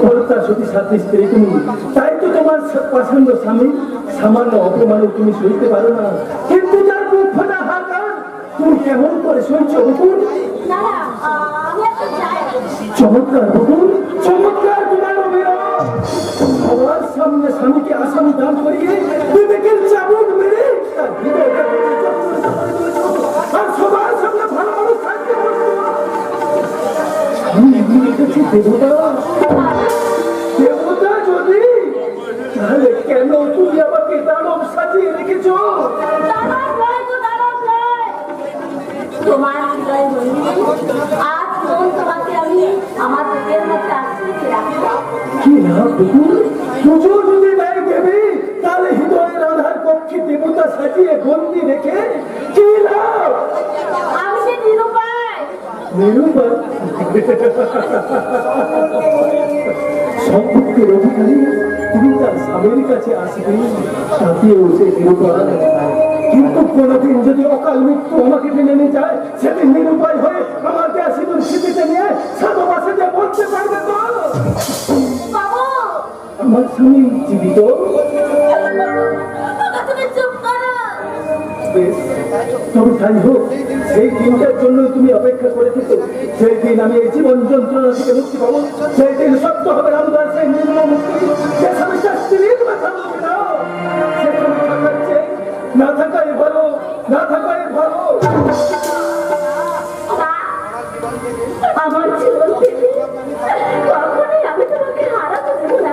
সফলতা সতী সাথী স্ত্রী তুমি, তাই তো তোমার পছন্দ স্বামী সামান্য অপমান তুমি সইতে পারো না, কিন্তু যার বুক ফাটা হাহাকার তুমি কেমন করে সইছ বকুল? চমৎকার বকুল, চমৎকার তোমার অভিনয়। সবার সামনে স্বামীকে আসামি দান করিয়ে বিবেকের চাবুক মেরে তার হৃদয়টা আর সবার সামনে ভালো মানুষ থাকতে দেবতা। দেবতা যদি, তাহলে কেন তুমি আমাকে দানব সাজিয়ে রেখেছ? তোমার হৃদয় আজ তোমাকে আমি আমার বুকের মধ্যে আশ্রয় রাখলাম। কি না বকুল, পুজো যদি নাই দেবে তাহলে হৃদয়ের আধার কক্ষে দেবতা সাজিয়ে বন্দি রেখে কি লাভ? আমি সে নিরুপায়। নিরুপায়? সম্পত্তির অধিকারী তুমি তার স্বামীর কাছে আসবে, সাথে উঠে নিরুপায়। কিন্তু কোনদিন যদি অকাল মৃত্যু আমাকে টেনে নিয়ে যায়, সেদিন নিরুপায় হয়ে আমার দেয়া সিঁদুর স্মৃতিতে নিয়ে সাধু বাসে যে বলতে পারবে তো আমার স্বামী জীবিত। তবে যাই হোক, সেই দিনটার জন্য তুমি অপেক্ষা করে থেকো। সেই দিন আমি এই জীবন যন্ত্রণা থেকে মুক্তি পাবো, সেই দিন সত্য হবে আমার সেই নির্মল মুক্তি। যে স্বামীটা স্ত্রীর মাথা হবে না, সে স্বামী থাকাচ্ছে না থাকাই ভালো, না থাকাই ভালো। আমার জীবন থেকে কখনোই আমি তোমাকে হারাতে দেবো না।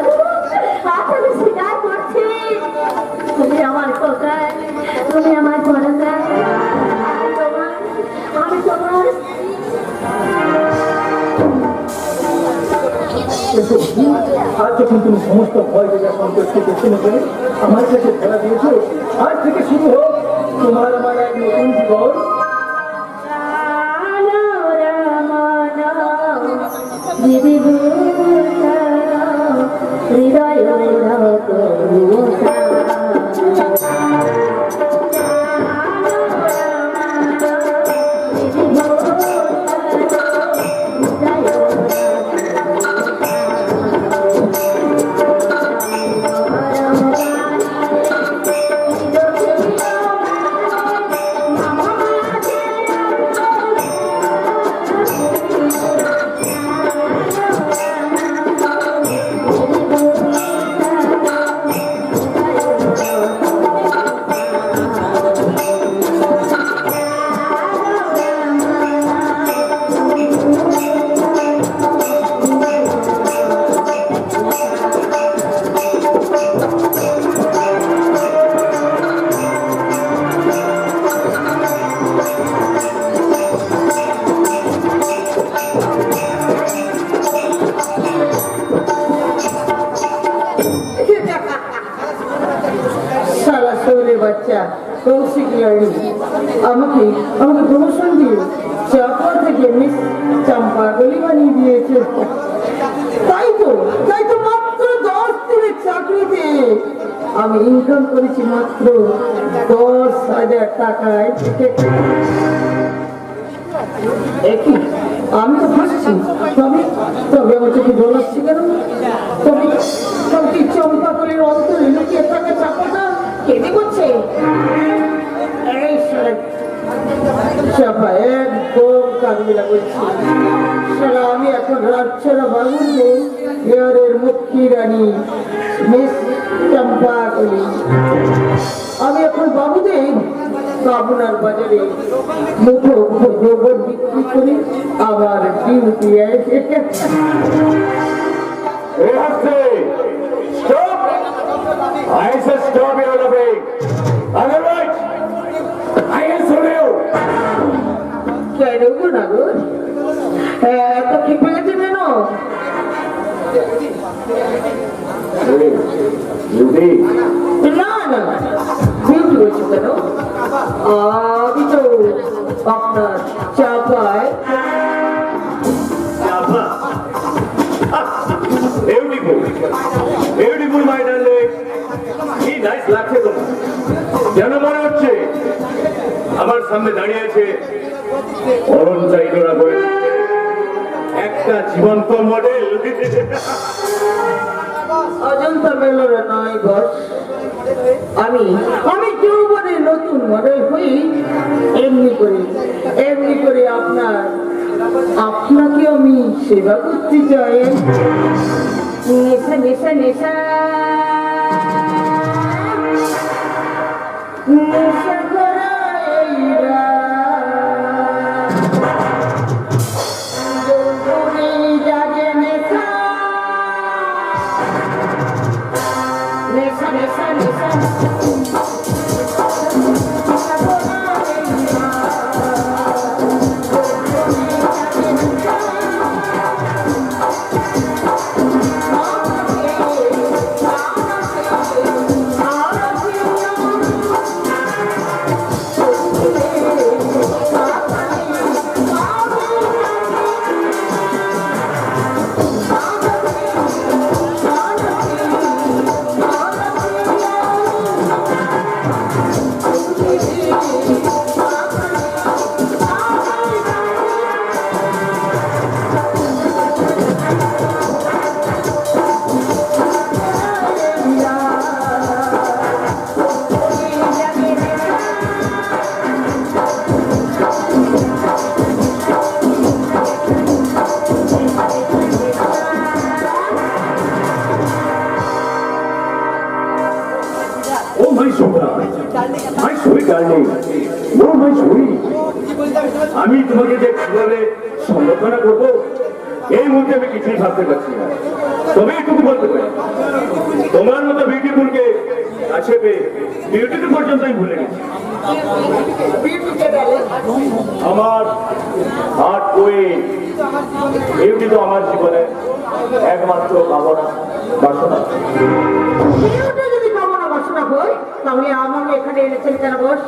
আজ আমি স্বীকার করছি, তুমি আমার কোথায়, তুমি আমার ভরসা, আমি তোমার। আজ যখন তুমি সমস্ত ভয় বেজা সন্তোষ থেকে শুনে করে আমার কাছে ধরা দিয়েছো, আজ থেকে শুরু হোক তোমার আমার এক নতুন জীবন। হৃদয় বাচ্চা কৌশিক লাড়ি আমাকে আমাকে প্রমোশন দিয়ে চাপা থেকে মিস চম্পাগলি বানিয়ে দিয়েছে। তাই তো মাত্র 10 দিনের চাকরিতে আমি ইনকাম করেছি মাত্র 10,000 টাকায়। একই আমি তো হাসছি, তবে আমার চোখে জল আসছে কেন? তবে চম্পাগলির অন্তরে লুকিয়ে থাকা চাপাটা কেটে করছে। চাপা একদম কাজমিলা করছি। সারা আমি এখন রাজছাড়া বাবুকে হেয়ারের মুখ্যী রানী মিস চম্পাগলি। আমি এখন বাবুদের পাবনার বাজারে মুঠো গোবর বিক্রি করে আবার duty I said stop it on the way. Otherwise, I answer you. কেন গো না গো? এত খেপে গেছে কেন? না না বিউটি বলছি কেন? আমি তো আপনার চাপায় Beautiful, my darling. কি নাইস লাগছে তোমার। যেন মনে হচ্ছে আমার সামনে দাঁড়িয়ে আছে অরণ চাইডোরা বয়ে এক একটা জীবন্ত মডেল। অজন্তা মেলরে নয় বস, আমি আমি যৌবনে নতুন মডেল হই। এমনি করে আপনাকে আমি সেবা করতে চাই। নেশা নেশা নেশা নেশা করা এই রাত, যৌবনে জাগে নেশা। নেশা নেশা নেশা Oh my sweetheart, my sweet darling, oh my sweet. আমি তোমাকে যে কিভাবে সম্বোধনা করবো এই মুহূর্তে আমি কিছুই ভাবতে পারছি না। তবে এটুকু বলতে পারি, তোমার মতো বিউটিফুলকে কাছে পেয়ে বিউটিফুল পর্যন্ত আমি ভুলে গেছি। আমার হার্ট কুইন বিউটি তো আমার জীবনে একমাত্র ভাবনা বাসনা। বিউটি যদি কামনা বাসনা হয়, তাহলে আমাকে এখানে এনেছেন কেন বস?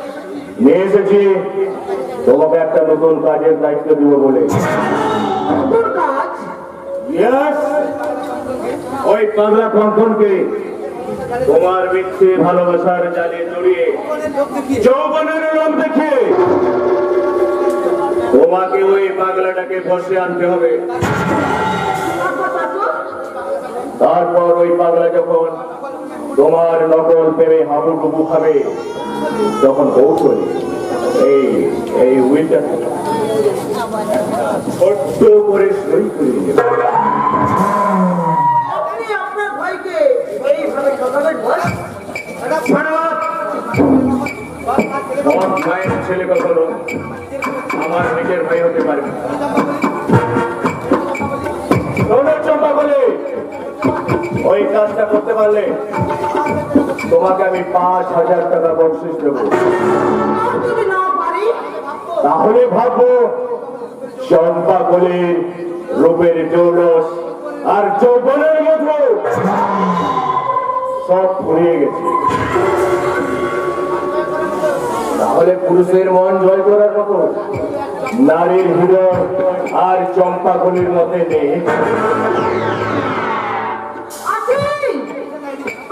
নিয়ে এসেছি তোমাকে একটা নতুন কাজের দায়িত্ব দিব বলে। তোর কাজ? Yes! ওই পাগলা কঙ্কনকে তোমার মিথ্যে ভালোবাসার জালে জড়িয়ে যৌবনের রং দেখিয়ে তোমাকে ওই পাগলাটাকে বসে আনতে হবে। তারপর ওই পাগলা যখন তোমার নকল প্রেমে হাবুডুবু খাবে, তখন কৌশলে এই উইলটা ছোট্ট করে সই করে দেবে। আপনি আপনার ভাইকে এইভাবে ঠকাবেন বস? আমার ভাইয়ের ছেলে কখনো আমার নিজের ভাই হতে পারে না। চম্পা বলে ওই কাজটা করতে পারলে তোমাকে আমি 5,000 টাকা বকশিশ দেবো। আর যদি না পারি? তাহলে ভাববো চম্পা গলির রূপের জৌলস আর যৌবনের মতো সব ফুরিয়ে গেছে। তাহলে পুরুষের মন জয় করার মতো নারীর হৃদয় আর চম্পা গলির মধ্যে নেই।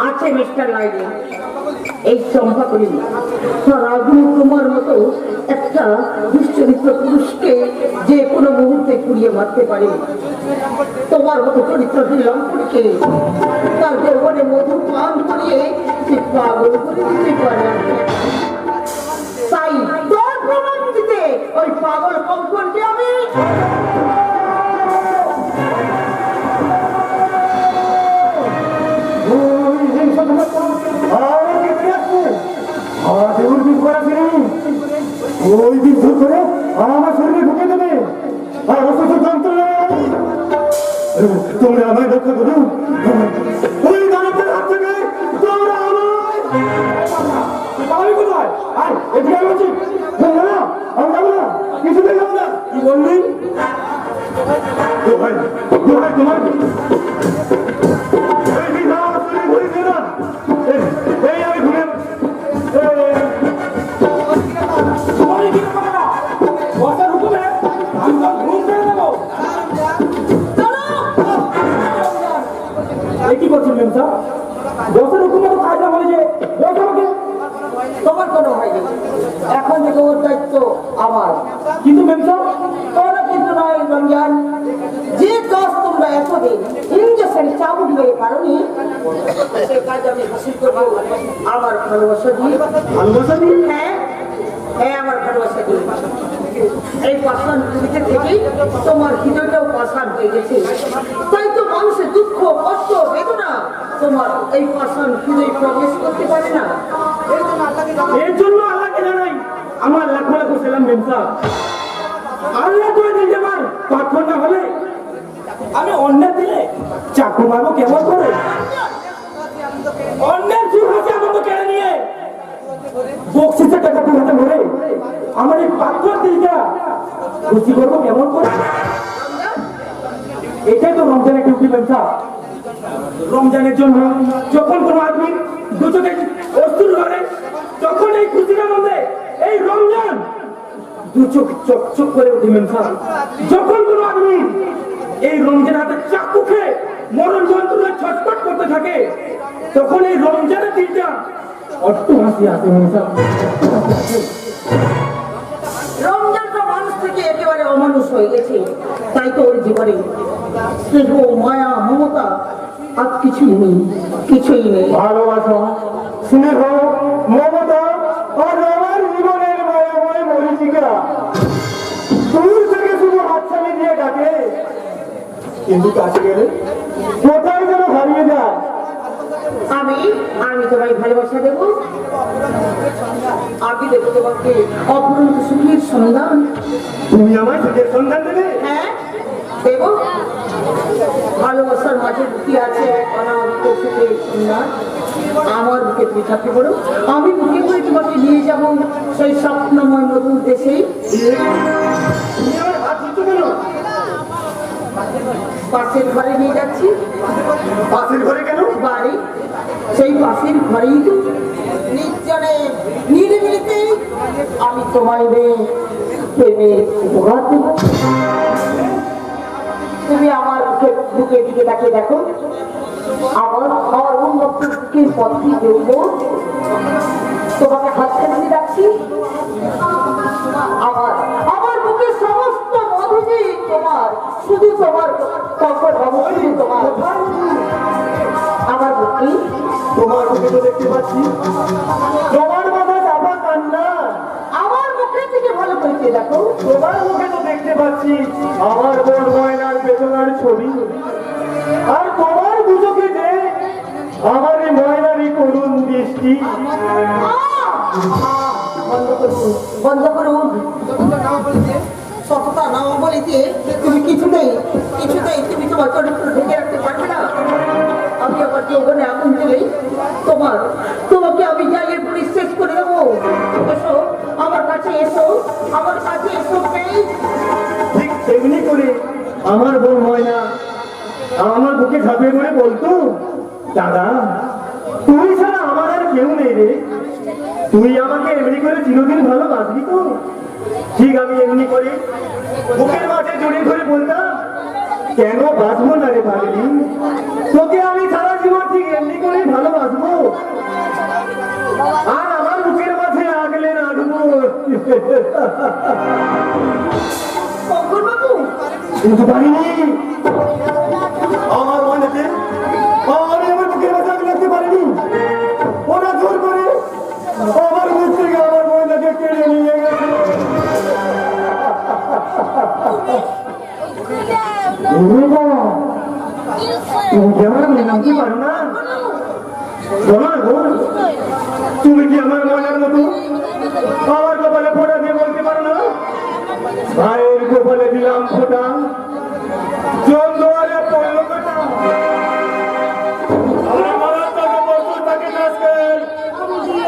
আছে মিস্টার লাইলি, এই চম্পাকলি রাজু তোমার মতো একটা দুশ্চরিত্র পুরুষকে যে কোনো মুহূর্তে কুড়িয়ে মারতে পারে। তোমার মতো চরিত্রহীন লম্পটকে তার যৌবনে মধু পান করিয়ে সে পাগল করে দিতে পারে। তাই তোর প্রমাণ দিতে ওই পাগল কঙ্কনকে আমি ওই দিন ভুল করে আমার শরীরে ঢুকে দেবে আর অসুস্থ যন্ত্রণা। তোমরা আমায় রক্ষা করো, ওই দানবের হাত থেকে তোমরা আমায় কোথায় আর এদিকে বলছি না, আমি যাবো না, কিছুতেই যাবো না। কি বললি? তোমার এই দিন আমার শরীর ঘুরিয়েছে না, এই আমি ঘুরে কি করছেন মেমসা? বসের হুকুমে তো কাজটা বলে যে বস আমাকে। তোমার কোনো হয় না, এখন থেকে ওর দায়িত্ব আমার। কিন্তু মেমসা তোরা কিন্তু নয় রমজান, যে কাজ তোমরা এতদিন ইঞ্জেকশন চাবুক মেরে পারোনি, সে কাজ আমি হাসিল করবো আমার ভালোবাসা দিয়ে। ভালোবাসা দিয়ে? হ্যাঁ হ্যাঁ, আমার ভালোবাসা দিয়ে। এই পাষাণ পুরীতে থেকেই তোমার হৃদয়টাও পাষাণ হয়ে গেছে, তাই তো মানুষের দুঃখ কষ্ট বেদনা তোমার এই পাষাণ হৃদয় প্রবেশ করতে পারে না। এর জন্য আল্লাহকে জানাই আমার লাখো লাখো সালাম মেমসা। আল্লাহ করে দিন যে আমার পাথর না হলে আমি অন্যের দিলে চাকু মারবো কেমন করে? অন্যের চুল হাতে আমাকে কেড়ে নিয়ে বক্সিসের টাকা তোর হাতে ভরে আমার এই পাথর দিলটা খুশি করবো কেমন করে? এটাই তো রমজানের ডিউটি মেমসা। রমজানের জন্য যখন কোনো আদমি দু চোখে অস্তুর করে, তখন এই খুশির মধ্যে এই রমজান দু চোখ চকচক করে উঠে মেমসা। যখন কোনো আদমি এই রমজান হাতে চাকু খেয়ে মরণ যন্ত্রণায় ছটফট করতে থাকে, তখন এই রমজানের দিনটা অট্ট হাসি আসে মেমসা। রমজানটা মানুষ থেকে একেবারে অমানুষ হয়ে গেছে, তাই তো ওর জীবনে স্নেহ মায়া মমতা আর কিছুই নেই, কিছুই নেই। ভালোবাসা, স্নেহ, মমতা আর আমার জীবনের মায়াময় মরিচিকা দূর থেকে শুধু হাতছানি দিয়ে ডাকে, কিন্তু কাছে গেলে কোথায় যেন হারিয়ে যায়। আমি আমি তোমায় ভালোবাসা দেবো, আমি দেবো তোমাকে অপরন্ত সুখের সন্ধান। তুমি আমায় সুখের সন্ধান দেবে? হ্যাঁ দেব। ভালোবাসার মাঝে কি আছে অনামিত সুখের সন্ধান। আমার বুকে তুমি থাকতে পারো, আমি বুকে করে তোমাকে নিয়ে যাবো সেই স্বপ্নময় নতুন দেশে। তুমি আমার হাত ধরছো কেন? পাশের ঘরে নিয়ে যাচ্ছি। পাশের ঘরে কেন? বাড়ি, সেই পাশের ঘরেই তো নির্জনে নিরিবিলিতে আমি তোমায় প্রেমের উপহার দেব। তুমি আমার বুকের দিকে তাকিয়ে দেখো, আমার উন্মুক্ত বুকের পথে দেখবো, তোমাকে হাত ছাড়িয়ে রাখছি। আমার বুকের সমস্ত মধুজি তোমার, শুধু তোমার কখন অবশ্যই তোমার। আমার বুকে তোমার মুখে তো দেখতে পাচ্ছি তোমার মাথা চাপা কান্না। আমার মুখে থেকে ভালো করেছে দেখো, তোমার মুখে তো দেখতে পাচ্ছি আমার বোন ময়নার বেদনার ছবি, আর তোমার দুচোখে যে আমার এই ময়নারই করুণ দৃষ্টি। বন্ধ করুন, বন্ধ করুন। সততা না বলিতে তুমি কিছুতেই তুমি তোমার চরিত্র ঢেকে রাখতে পারবে না। আমি আমার যৌবনে আগুন তুলেই তোমাকে আমি জায়গায় পুলিশ শেষ করে দেবো। এসো আমার কাছে, এসো আমার কাছে, এসো প্লিজ। ঠিক তেমনি করে আমার বোন ময়না আমার বুকে ঝাঁপিয়ে পড়ে বলতো, দাদা তুই ছাড়া আমার আর কেউ নেই রে, তুই আমাকে এমনি করে চিরদিন ভালোবাসবি তো? ঠিক আমি এমনি করে বুকের মাঝে জড়িয়ে ধরে বলতাম, কেন বাঁচবো না রে ভাবি, তোকে আমি সারা জীবন ঠিক এমনি করে ভালোবাসবো, আর আমার বুকের মাঝে আগলে রাখবো। বাবু কিন্তু পারিনি, আমার মনেতে আমি আমার বুকের মাঝে আগলে রাখতে পারিনি। ওরা জোর করে আমার মুখ থেকে আমার ময়নাকে কেড়ে নিয়ে গেছে। তুমি কি আমার মনে নামতে পারো না? বলো না বোন, তুমি কি আমার ময়নার মতো আমার কপালে ফোঁটা দিয়ে বলতে পারো না, ভাইয়ের কপালে দিলাম ফোঁটা, চন্দ্রে পড়লো কাটা, আমার মারার টাকা বলতো তাকে নাচকেন।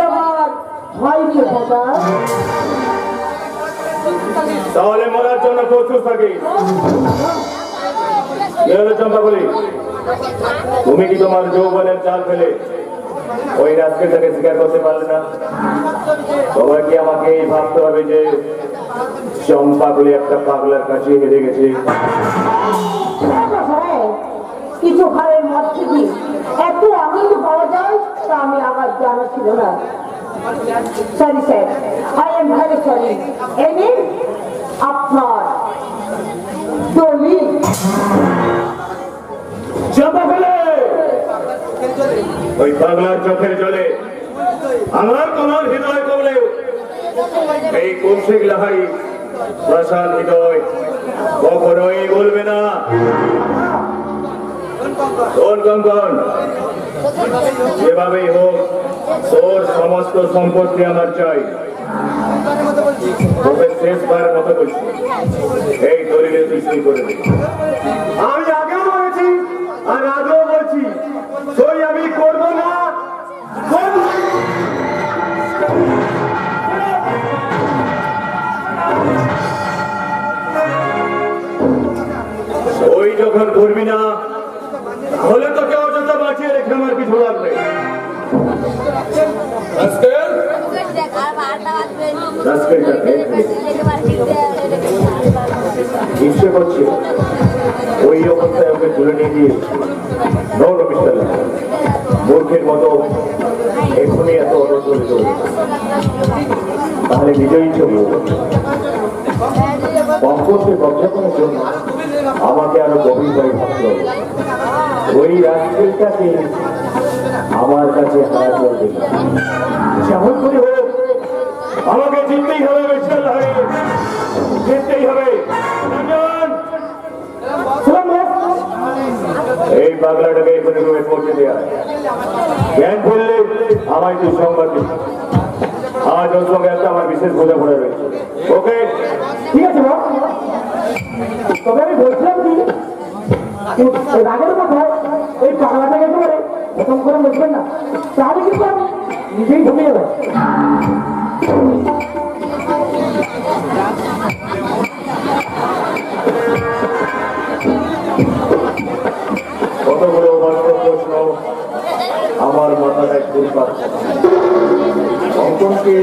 আমার ভাইকে বাবা তাহলে মরার জন্য প্রস্তুত থাকি। চম্পা বলি, তুমি কি তোমার যৌবনের চাল ফেলে ওই রাজকেটাকে স্বীকার করতে পারলে না? তোমার কি আমাকে এই ভাবতে হবে যে চম্পা বলি একটা পাগলার কাছে হেরে গেছে? কিছু ঘরের মধ্যে দিয়ে এত আনন্দ পাওয়া যায় তা আমি আমার জানা ছিল না। Sorry sir, I am very sorry. এনে আপনার দলি চাপা ফেলে ওই পাগলার চোখের জলে আমার তোমার হৃদয় কবলে এই কৌশিক লাহারি প্রশান্ত হৃদয় কখনোই বলবে না কোন কঙ্কন যেভাবেই হোক তোর সমস্ত সম্পত্তি আমার চাই তোকে শেষবারের মতো বলছি এই দলিলে তুই সই করে দে আমি আগেও বলেছি আর আগেও বলছি সই আমি করবো না করবো না। সই যখন করবি না তাহলে তোকে অযথা বাঁচিয়ে রেখে আমার কিছু লাগবে ইচ্ছে করছে ওই অবস্থায় ওকে তুলে নিয়ে গিয়ে মূর্খের মতো এখনই এত অনন্ত তাহলে নিজেই ছবি সম্পর্কে গবেষণার জন্য আমাকে আরো গভীরভাবে ভাবতে হবে ওই রাজনীতিটাকে আমার কাছে হারা করবে যেমন করে হোক আমাকে জিততেই হবে মিস্টার লাহিড়ী জিততেই হবে এই পাগলাটাকে এখানে রুমে পৌঁছে দেওয়া জ্ঞান ফেললে আমায় তুই সংবাদ দিবি আজ ওর সঙ্গে একটা আমার বিশেষ বোঝাপড়া রয়েছে ওকে ঠিক আছে বস তবে আমি বলছিলাম কি রাগের কথায় এই পাগলাটাকে একেবারে প্রথম করে বসবেন না তাহলে কিন্তু আমি নিজেই ঢুকে যাবে কতগুলো বাস্তব প্রশ্ন আমার মাথায় ঘুরপাক অঙ্কনকে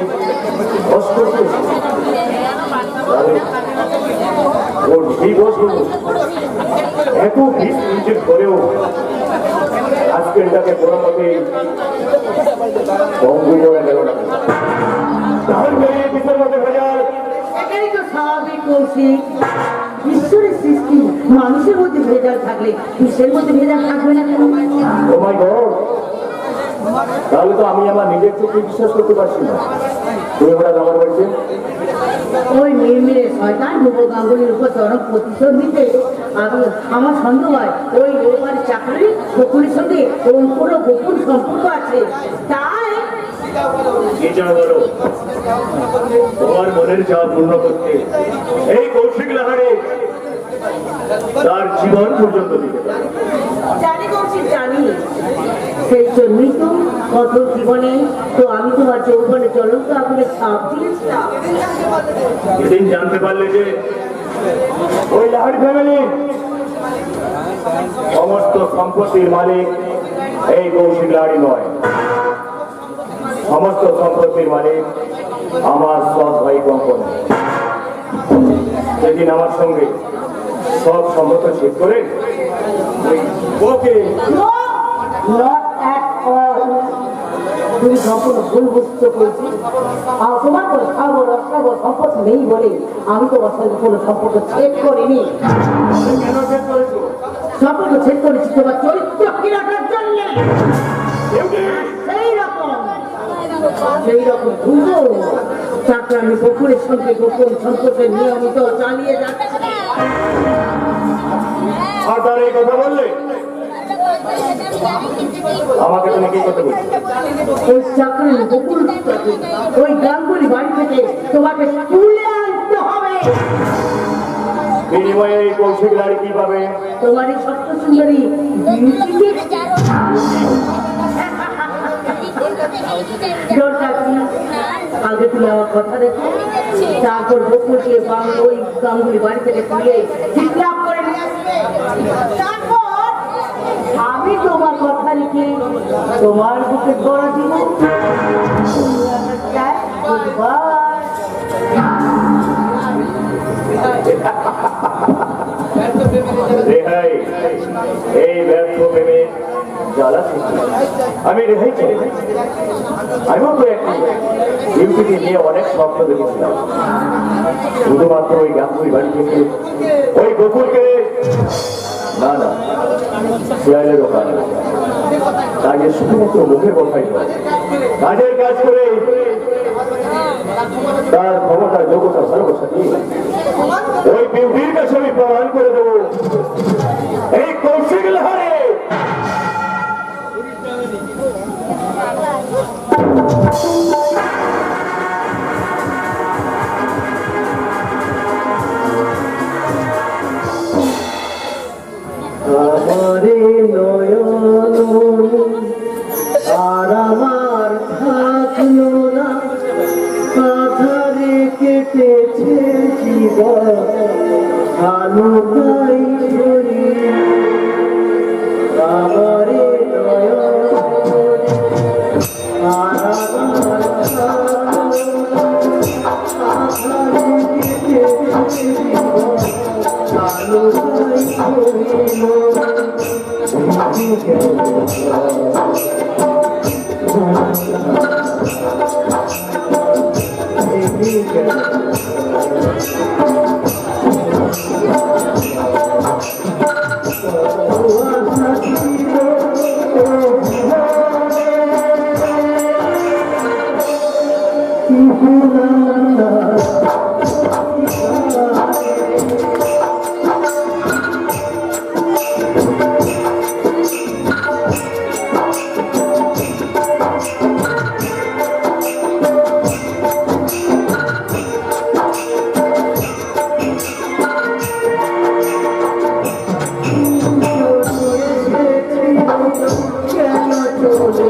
অস্পষ্ট ওর দিবসগুলো এত ভিড় নিজের করেও আজকেরটাকে কোনো মতে বঙ্গ করে গেল না তাহলে বেরিয়ে পিছনের মধ্যে ভেজাল এটাই তো স্বাভাবিক কৌশিক ঈশ্বরের সৃষ্টি মানুষের মধ্যে ভেজাল থাকলে বিশ্বের মধ্যে ভেজাল থাকবে না কেন ও মাই গড তাহলে তো আমি আমার নিজের চোখে বিশ্বাস করতে পারছি না তুমি হঠাৎ আমার বাড়িতে ওই মেয়ে শয়তান ধ্রুব গাঙ্গুলির উপর চরম প্রতিশোধ নিতে আমার সন্দেহ হয় ওই রোববার চাকরি বকুলের সঙ্গে ওর কোনো গোপন সম্পর্ক আছে তাই কি চাও বলো তোমার মনের চাওয়া পূর্ণ করতে এই কৌশিক লাহাড়ে তার জীবন পর্যন্ত দিতে পারে জানি কৌশিক জানি সেই জন্যই তো কত জীবনে তো আমি তোমার যৌবনে চলন্ত আগুনে ছাপ দিয়েছিলাম এদিন জানতে পারলে যে ওই লাহাড়ি ফ্যামিলি সমস্ত সম্পত্তির মালিক এই কৌশিক লাহাড়ি নয় সমস্ত সম্পত্তির মালিক আমার সৎ ভাই কঙ্কন সেদিন আমার সঙ্গে সব সম্পর্ক শেষ করে ওই ওকে তুমি সম্পূর্ণ ভুল বুঝতে পেরেছি আর তোমার কোনো সাগর অসাগর সম্পর্ক নেই বলে আমি তোমার সঙ্গে কোনো সম্পর্ক ছেদ করিনি কেন শেষ করেছো সম্পর্ক ছেদ করেছি তোমার চরিত্র কি রাখার জন্য সেই রকম ভুলো চাকরানি বকুলের সঙ্গে গোপন সম্পর্কে নিয়মিত চালিয়ে যাচ্ছে আর তার এই কথা বললে আমাকে তুমি কি করতে বলছো ওই চাকরানি বকুল ওই গাঙ্গুলি বাড়ি থেকে তোমাকে তুলে আনতে হবে বিনিময়ে এই কৌশিক লাহাড়ি কি পাবে তোমার এই সত্য সুন্দরী আগে তুমি আমার কথা রেখো তারপর বকুলকে ওই গাঙ্গুলি বাড়ি থেকে তুলে চিৎকার করে নিয়ে আসবে তারপর আমি তোমার কথা রেখে তোমার বুকে গড়া দিব রেহাই এই ব্যর্থ প্রেমে জ্বালা থেকে আমি রেহাই চাই। আমিও তো একটি বিউটিকে নিয়ে অনেক স্বপ্ন দেখেছিলাম, শুধুমাত্র ওই গাঙ্গুই বাড়ি থেকে ওই গোকুলকে না না শিয়ালের ওখানে কাজের শুধুমাত্র মুখের কথাই নয়, কাজের কাজ করে তার ক্ষমতা যোগ্যতা ভালোবাসা দিয়ে ওই বিউটির কাছে আমি প্রমাণ করে দেবো এই কৌশিক লাহারে আমারে নয়ন আর আমার থাকলো না, আধারে কেটেছে জীবন আলো তাই ঝরি। আমারে নয়ন আর আমার থাকলো না, আধারে কেটেছে জীবন আলো তাই ঝরি। কেন চলে